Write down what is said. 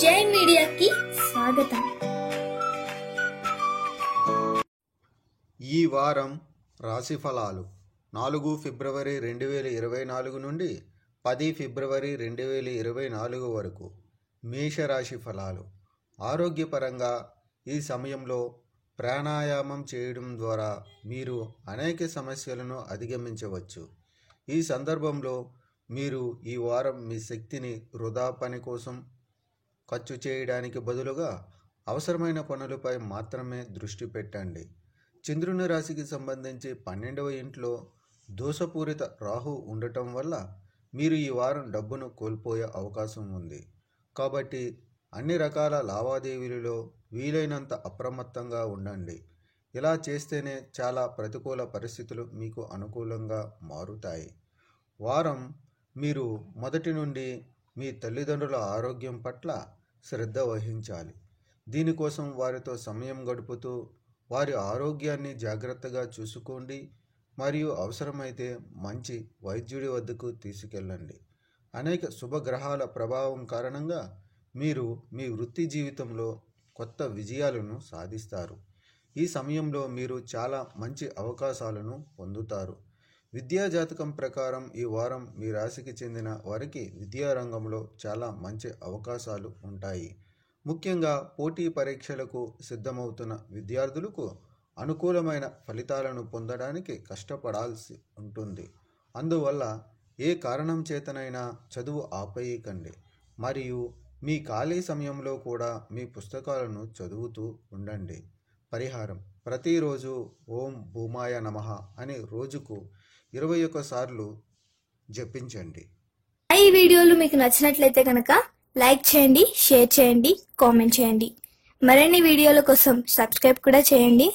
జై మీడియాకి స్వాగతం. ఈ వారం రాశి ఫలాలు 4 ఫిబ్రవరి 2024 నుండి 10 ఫిబ్రవరి 2024 వరకు. మేషరాశి ఫలాలు. ఆరోగ్యపరంగా ఈ సమయంలో ప్రాణాయామం చేయడం ద్వారా మీరు అనేక సమస్యలను అధిగమించవచ్చు. ఈ సందర్భంలో మీరు ఈ వారం మీ శక్తిని వృధా పని కోసం ఖర్చు చేయడానికి బదులుగా అవసరమైన పనులపై మాత్రమే దృష్టి పెట్టండి. చంద్రుని రాశికి సంబంధించి 12వ ఇంట్లో దోషపూరిత రాహు ఉండటం వల్ల మీరు ఈ వారం డబ్బును కోల్పోయే అవకాశం ఉంది. కాబట్టి అన్ని రకాల లావాదేవీలలో వీలైనంత అప్రమత్తంగా ఉండండి. ఇలా చేస్తేనే చాలా ప్రతికూల పరిస్థితులు మీకు అనుకూలంగా మారుతాయి. వారం మీరు మొదటి నుండి మీ తల్లిదండ్రుల ఆరోగ్యం పట్ల శ్రద్ధ వహించాలి. దీనికోసం వారితో సమయం గడుపుతూ వారి ఆరోగ్యాన్ని జాగ్రత్తగా చూసుకోండి మరియు అవసరమైతే మంచి వైద్యుడి వద్దకు తీసుకెళ్ళండి. అనేక శుభగ్రహాల ప్రభావం కారణంగా మీరు మీ వృత్తి జీవితంలో కొత్త విజయాలను సాధిస్తారు. ఈ సమయంలో మీరు చాలా మంచి అవకాశాలను పొందుతారు. విద్యా జాతకం ప్రకారం ఈ వారం మీ రాశికి చెందిన వారికి విద్యారంగంలో చాలా మంచి అవకాశాలు ఉంటాయి. ముఖ్యంగా పోటీ పరీక్షలకు సిద్ధమవుతున్న విద్యార్థులకు అనుకూలమైన ఫలితాలను పొందడానికి కష్టపడాల్సి ఉంటుంది. అందువల్ల ఏ కారణం చేతనైనా చదువు ఆపేయకండి మరియు మీ ఖాళీ సమయంలో కూడా మీ పుస్తకాలను చదువుతూ ఉండండి. పరిహారం: ప్రతిరోజు ఓం భూమాయ నమః అని రోజుకు 21 సార్లు జపించండి. ఈ వీడియోలు మీకు నచ్చినట్లయితే కనుక లైక్ చేయండి, షేర్ చేయండి, కామెంట్ చేయండి. మరిన్ని వీడియోల కోసం సబ్స్క్రైబ్ కూడా చేయండి.